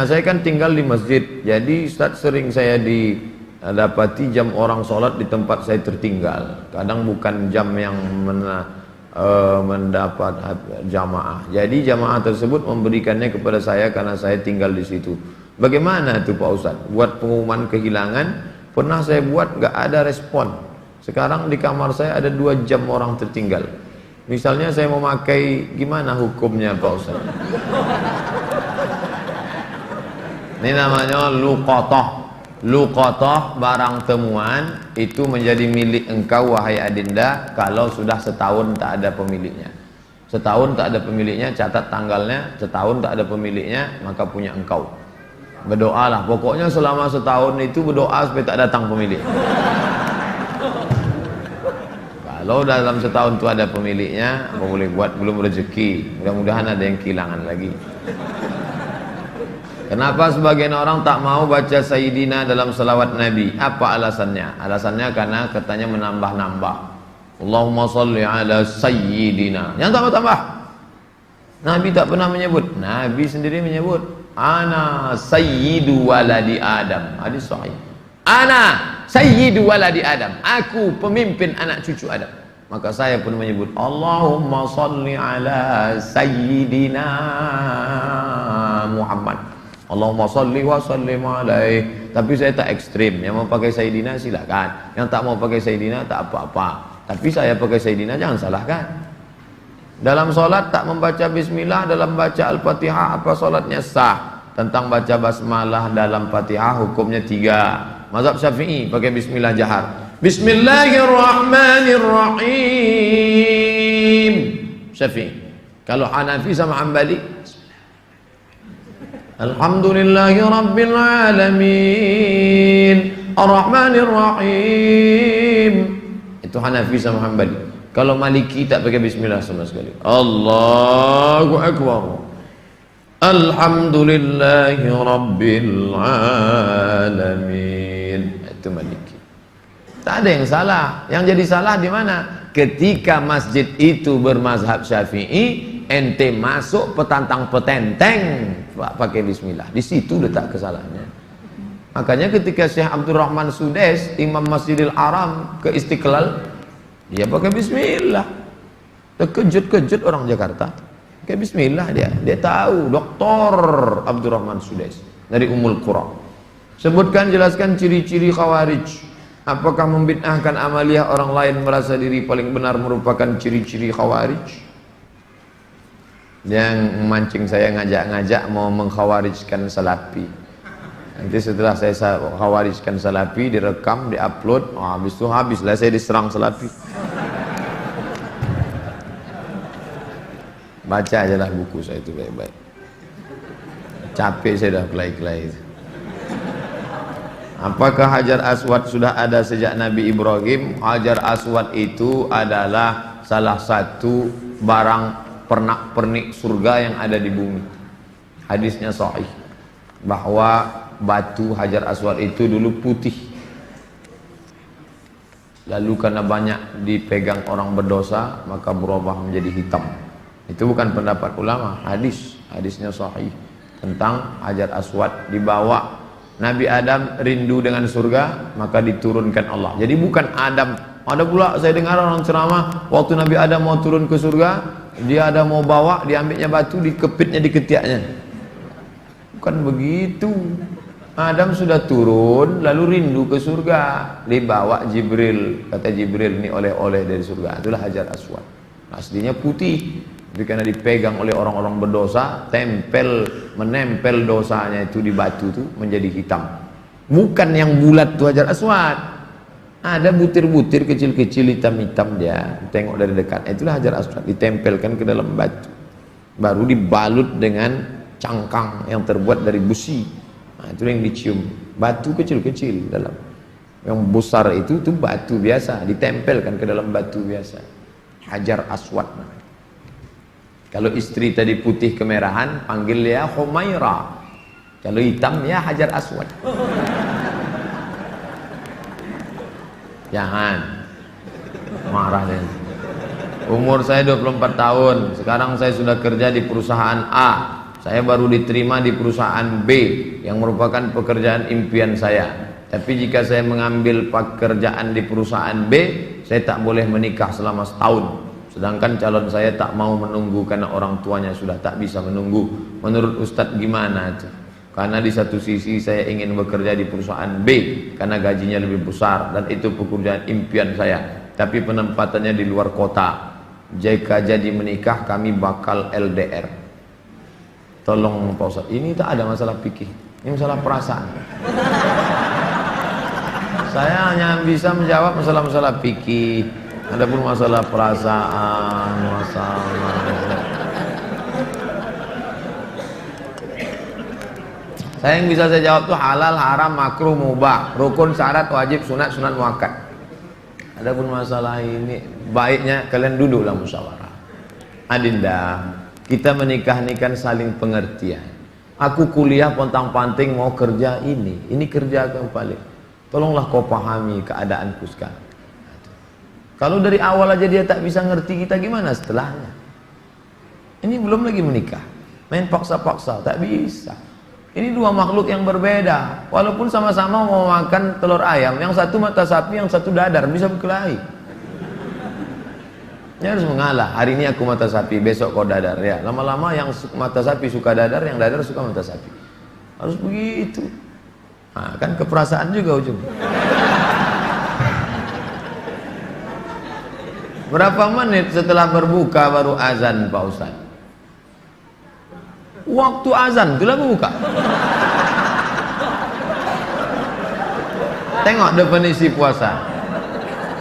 Saya kan tinggal di masjid, jadi Ustaz sering saya didapati jam orang sholat di tempat saya tertinggal. Kadang bukan jam yang mendapat jamaah. Jadi jamaah tersebut memberikannya kepada saya karena saya tinggal di situ. Bagaimana tuh Pak Ustaz? Buat pengumuman kehilangan, pernah saya buat nggak ada respon. Sekarang di kamar saya ada 2 jam orang tertinggal. Misalnya saya mau pakai, gimana hukumnya Pak Ustaz? Ini namanya luqatah. Luqatah, barang temuan itu menjadi milik engkau wahai adinda kalau sudah setahun tak ada pemiliknya. Setahun tak ada pemiliknya, catat tanggalnya. Setahun tak ada pemiliknya, maka punya engkau. Berdoalah, pokoknya selama setahun itu berdoa supaya tak datang pemilik. Kalau dalam setahun itu ada pemiliknya, apa boleh buat, belum rezeki. Mudah-mudahan ada yang kehilangan lagi. Kenapa sebagian orang tak mau baca Sayyidina dalam salawat Nabi? Apa alasannya? Alasannya karena katanya menambah-nambah. Allahumma salli ala Sayyidina. Yang tambah-tambah. Nabi tak pernah menyebut. Nabi sendiri menyebut. Ana Sayyidu waladi Adam. Hadis sahih. Ana Sayyidu waladi Adam. Aku pemimpin anak cucu Adam. Maka saya pun menyebut Allahumma salli ala Sayyidina Muhammad. Allahumma salli wa sallim alaih. Tapi saya tak ekstrim. Yang mau pakai Sayyidina silakan. Yang tak mau pakai Sayyidina tak apa-apa. Tapi saya pakai Sayyidina jangan salahkan. Dalam solat tak membaca bismillah dalam baca Al-Fatihah, apa solatnya sah? Tentang baca basmalah dalam Fatihah hukumnya 3. Mazhab Syafi'i pakai bismillah jahar. Bismillahirrahmanirrahim. Syafi'i. Kalau Hanafi sama Hambali, Alhamdulillahi Rabbil Alamin Ar-Rahmanir Rahim. Itu Hanafi sama Hambali. Kalau Maliki tak pakai bismillah sama sekali. Allahu Akbar. Alhamdulillahi Rabbil Alamin. Itu Maliki. Tak ada yang salah. Yang jadi salah di mana? Ketika masjid itu bermazhab Syafi'i, ente masuk petantang petenteng pakai bismillah, di situ letak kesalahannya. Makanya ketika Syekh Abdurrahman Sudes, Imam Masjidil Haram ke Istiqlal, dia pakai bismillah. Terkejut-kejut orang Jakarta, pakai bismillah dia tahu. Dr. Abdurrahman Sudes dari Ummul Qura. Sebutkan, jelaskan ciri-ciri khawarij. Apakah membid'ahkan amaliyah orang lain merasa diri paling benar merupakan ciri-ciri khawarij? Yang memancing saya ngajak-ngajak mau mengkhawarijkan Salafi. Nanti setelah saya khawarijkan Salafi, direkam, diupload, habis itu habislah saya diserang Salafi. Baca aja lah buku saya itu baik-baik. Capek saya dah kelai-kelai. Apakah Hajar Aswad sudah ada sejak Nabi Ibrahim? Hajar Aswad itu adalah salah satu barang pernak-pernik surga yang ada di bumi. Hadisnya sahih bahwa batu Hajar Aswad itu dulu putih, lalu karena banyak dipegang orang berdosa maka berubah menjadi hitam. Itu bukan pendapat ulama, hadisnya sahih tentang Hajar Aswad. Dibawa Nabi Adam rindu dengan surga, maka diturunkan Allah. Jadi bukan Adam. Ada pula saya dengar orang ceramah, waktu Nabi Adam mau turun ke surga, dia ada mau bawa, diambilnya batu, dikepitnya di ketiaknya. Bukan begitu. Adam sudah turun, lalu rindu ke surga, dibawa Jibril. Kata Jibril, ini oleh-oleh dari surga. Itulah Hajar Aswad. Aslinya putih, tapi karena dipegang oleh orang-orang berdosa, menempel dosanya itu di batu itu menjadi hitam. Bukan yang bulat itu Hajar Aswad. Ada butir-butir kecil-kecil hitam-hitam, dia tengok dari dekat. Itulah Hajar Aswad, ditempelkan ke dalam batu. Baru dibalut dengan cangkang yang terbuat dari besi. Nah, itu yang dicium. Batu kecil-kecil dalam. Yang besar itu batu biasa, ditempelkan ke dalam batu biasa. Hajar Aswad. Kalau istri tadi putih kemerahan, panggil dia Humaira. Kalau hitam ya Hajar Aswad. Jangan marah deh. Umur saya 24 tahun. Sekarang saya sudah kerja di perusahaan A. Saya baru diterima di perusahaan B yang merupakan pekerjaan impian saya. Tapi jika saya mengambil pekerjaan di perusahaan B, saya tak boleh menikah selama setahun. Sedangkan calon saya tak mau menunggu karena orang tuanya sudah tak bisa menunggu. Menurut Ustadz gimana? Karena di satu sisi saya ingin bekerja di perusahaan B karena gajinya lebih besar dan itu pekerjaan impian saya. Tapi penempatannya di luar kota. Jika jadi menikah kami bakal LDR. Tolong Pak Ustadz, ini tak ada masalah fikih, ini masalah perasaan. Saya hanya bisa menjawab masalah-masalah fikih. Adapun masalah perasaan, saya yang bisa saya jawab tuh halal, haram, makruh, mubah, rukun, syarat, wajib, sunat, sunat muakkad. Adapun masalah ini baiknya kalian duduklah musyawarah. Adinda, kita menikah ini kan saling pengertian. Aku kuliah pontang-panting mau kerja ini kerja yang paling. Tolonglah kau pahami keadaanku sekarang. Kalau dari awal aja dia tak bisa ngerti kita, gimana setelahnya? Ini belum lagi menikah, main paksa-paksa, tak bisa. Ini dua makhluk yang berbeda. Walaupun sama-sama mau makan telur ayam, yang satu mata sapi, yang satu dadar, bisa berkelahi. Dia harus mengalah. Hari ini aku mata sapi, besok kau dadar. Ya, lama-lama yang mata sapi suka dadar, yang dadar suka mata sapi. Harus begitu. Nah, kan keperasaan juga ujung. Berapa menit setelah berbuka baru azan Pak Ustaz? Waktu azan itulah berbuka. Tengok definisi puasa.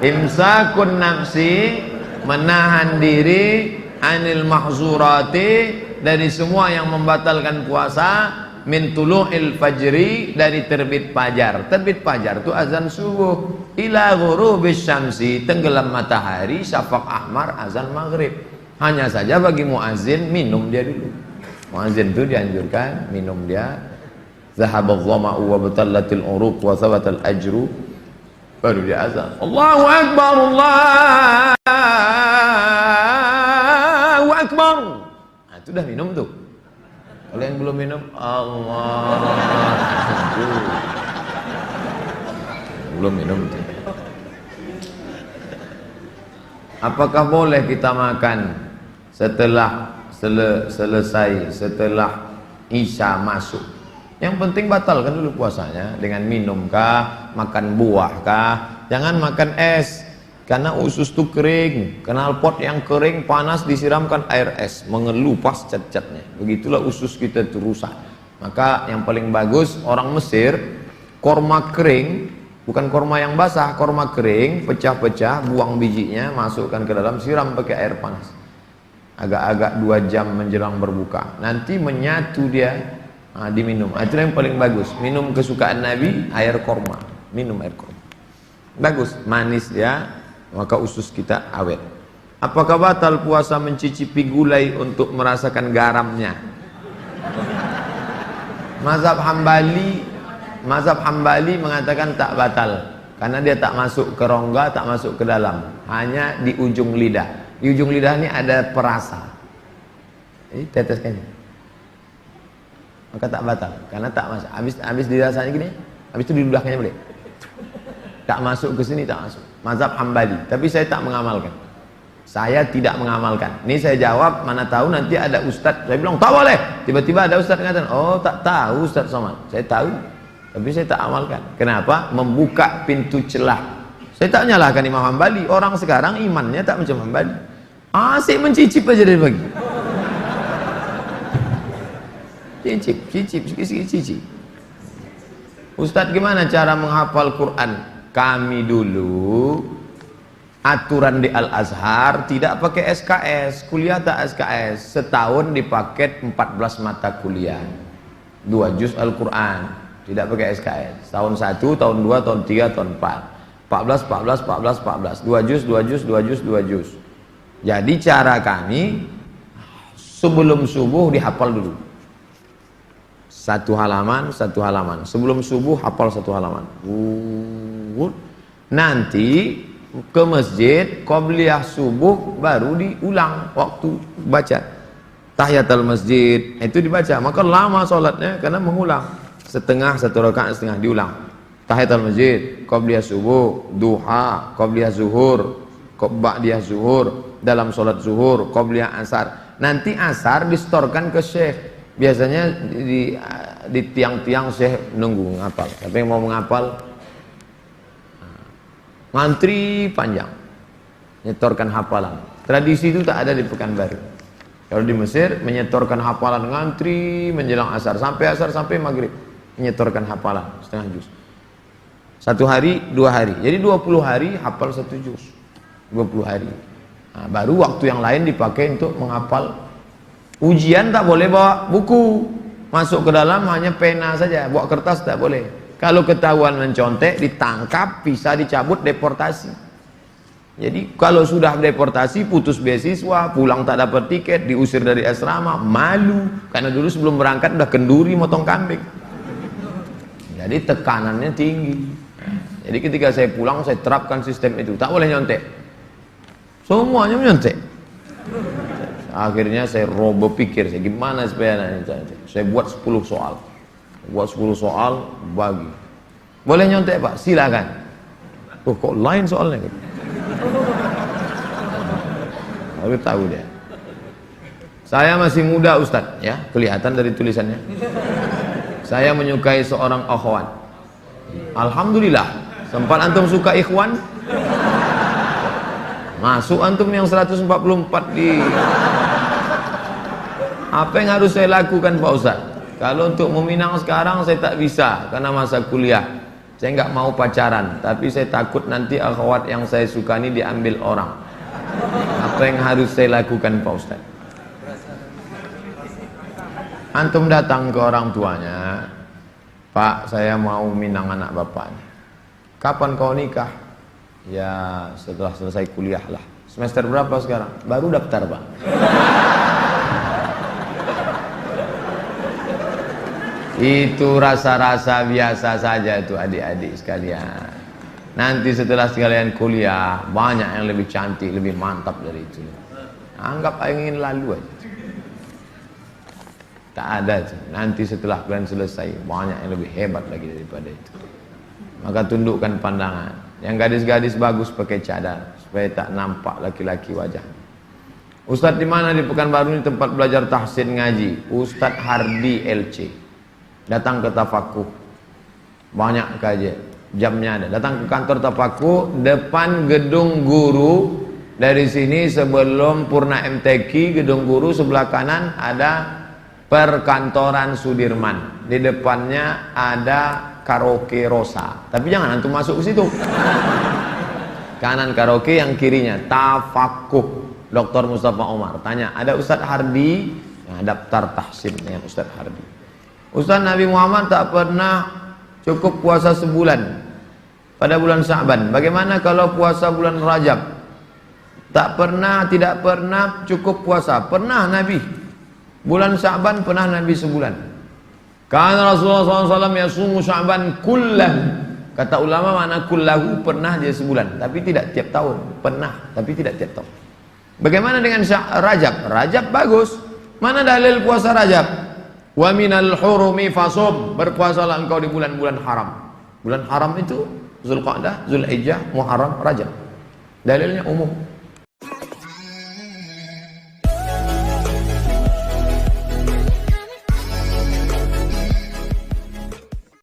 Imsakun nafsi, menahan diri, anil mahzurati, dari semua yang membatalkan puasa, min tulu'il fajri, dari terbit fajar. Terbit fajar itu azan subuh, ila ghurubis syamsi, tenggelam matahari, syafaq ahmar, azan maghrib. Hanya saja bagi muazin minum dia dulu. Muazin itu dianjurkan minum dia. Zahabadh dhama'u wa batallatil uruq wa thabatal ajru, baru dia azan. Allahu akbar, Allahu akbar. Nah, itu dah minum tuh. Kalau yang belum minum, Allah, belum minum tuh. Apakah boleh kita makan setelah selesai, setelah Isya masuk? Yang penting batalkan dulu puasanya dengan minum kah, makan buah kah. Jangan makan es, karena usus itu kering. Knalpot yang kering panas disiramkan air es, mengelupas cat-catnya. Begitulah usus kita itu rusak. Maka yang paling bagus orang Mesir, korma kering, bukan korma yang basah, korma kering, pecah-pecah, buang bijinya, masukkan ke dalam, siram pakai air panas. Agak-agak 2 jam menjelang berbuka. Nanti menyatu dia. Nah, diminum. Itu yang paling bagus. Minum kesukaan Nabi, air korma. Minum air korma. Bagus, manis ya, maka usus kita awet. Apakah batal puasa mencicipi gulai untuk merasakan garamnya? Mazhab Hambali mengatakan tak batal, karena dia tak masuk ke rongga, tak masuk ke dalam, hanya di ujung lidah. Di ujung lidah ini ada perasa. Ini teteskan. Maka tak batal, karena tak masuk. Habis dirasanya gini, habis itu diludahkannya boleh. Tak masuk ke sini, tak masuk. Mazhab Hambali, tapi saya tak mengamalkan. Saya tidak mengamalkan. Ini saya jawab, mana tahu nanti ada ustadz. Saya bilang tak boleh. Tiba-tiba ada ustadz mengatakan, oh tak tahu Ustadz Somad. Saya tahu, tapi saya tak amalkan. Kenapa? Membuka pintu celah. Saya tak menyalahkan Imam Hambali. Orang sekarang imannya tak macam Hambali. Asik mencicip aja dari pagi. Cicip, sikit-sikit cicip. Ustadz, gimana cara menghafal Quran? Kami dulu aturan di Al-Azhar tidak pakai SKS, kuliah tak SKS. Setahun dipaket 14 mata kuliah, 2 juz Al-Quran, tidak pakai SKS. Tahun 1, tahun 2, tahun 3, tahun 4, 14, 2 juz. Jadi cara kami sebelum subuh dihafal dulu. Satu halaman. Sebelum subuh hafal 1 halaman. Nanti ke masjid, qobliyah subuh baru diulang waktu baca. tahiyatul masjid itu dibaca, maka lama sholatnya karena mengulang setengah, satu rakaat setengah diulang. Tahiyatul masjid, qabliyah subuh, duha, qabliyah zuhur, ba'diyah zuhur, dalam sholat zuhur, qabliyah asar. Nanti asar distorkan ke syekh. Biasanya di tiang-tiang syekh nunggu ngapal. Tapi yang mau menghafal ngantri panjang, nyetorkan hafalan. Tradisi itu tak ada di Pekanbaru. Kalau di Mesir menyetorkan hafalan ngantri menjelang asar sampai maghrib, menyetorkan hafalan setengah juz. 1 hari 2 hari, jadi 20 hari hafal 1 juz, 20 hari. Nah, baru waktu yang lain dipakai untuk menghafal. Ujian tak boleh bawa buku, masuk ke dalam hanya pena saja, bawa kertas tak boleh. Kalau ketahuan mencontek, ditangkap, bisa dicabut, deportasi. Jadi kalau sudah deportasi, putus beasiswa, pulang tak dapat tiket, diusir dari asrama, malu. Karena dulu sebelum berangkat udah kenduri motong kambing. Jadi tekanannya tinggi. Jadi ketika saya pulang, saya terapkan sistem itu, tak boleh nyontek. Semuanya menyontek. Akhirnya saya berpikir, gimana supaya saya buat 10 soal. Buat 10 soal, bagi. Boleh nyontek Pak? Silakan. Oh kok lain soalnya? Baru tahu dia. Saya masih muda Ustadz, ya kelihatan dari tulisannya. Saya menyukai seorang akhwat. Alhamdulillah. Sempat antum suka ikhwan? Masuk antum yang 144 di. Apa yang harus saya lakukan Pak Ustadz? Kalau untuk meminang sekarang saya tak bisa karena masa kuliah. Saya nggak mau pacaran, tapi saya takut nanti akhwat yang saya suka ini diambil orang. Apa yang harus saya lakukan Pak Ustadz? Antum datang ke orang tuanya, Pak, saya mau minang anak bapaknya. Kapan kau nikah? Ya setelah selesai kuliah lah. Semester berapa sekarang? Baru daftar Pak. Itu rasa-rasa biasa saja itu adik-adik sekalian. Nanti setelah sekalian kuliah, banyak yang lebih cantik, lebih mantap dari itu. Anggap ingin lalu aja. Tak ada. Nanti setelah kalian selesai, banyak yang lebih hebat lagi daripada itu. Maka tundukkan pandangan. Yang gadis-gadis bagus pakai cadar supaya tak nampak laki-laki wajah. Ustadz di mana di Pekanbaru ini tempat belajar tahsin ngaji? Ustadz Hardi LC. Datang ke Tafakuh. Banyak kajian. Jamnya ada. Datang ke kantor Tafakuh depan gedung guru. Dari sini sebelum Purna MTQ, gedung guru sebelah kanan ada perkantoran Sudirman. Di depannya ada karaoke Rosa. Tapi jangan antum masuk ke situ. Kanan karaoke, yang kirinya Tafakuh Dr. Mustafa Omar. Tanya, ada Ustadz Hardi? Nah, daftar tahsin dengan Ustadz Hardi. Ustadz, Nabi Muhammad tak pernah cukup puasa sebulan pada bulan Sya'ban. Bagaimana kalau puasa bulan Rajab? Tak pernah, tidak pernah cukup puasa. Pernah Nabi. Bulan Sya'ban pernah Nabi sebulan. Karena Rasulullah SAW yasumu Sya'ban kullah. Kata ulama makna kullahu, pernah dia sebulan. Tapi tidak tiap tahun. Pernah, tapi tidak tiap tahun. Bagaimana dengan Rajab? Rajab bagus. Mana dalil puasa Rajab? Wa minal hurumi fasum, berpuasalah engkau di bulan-bulan haram. Bulan haram itu Zulqa'dah, Zulhijjah, Muharram, Rajab. Dalilnya umum.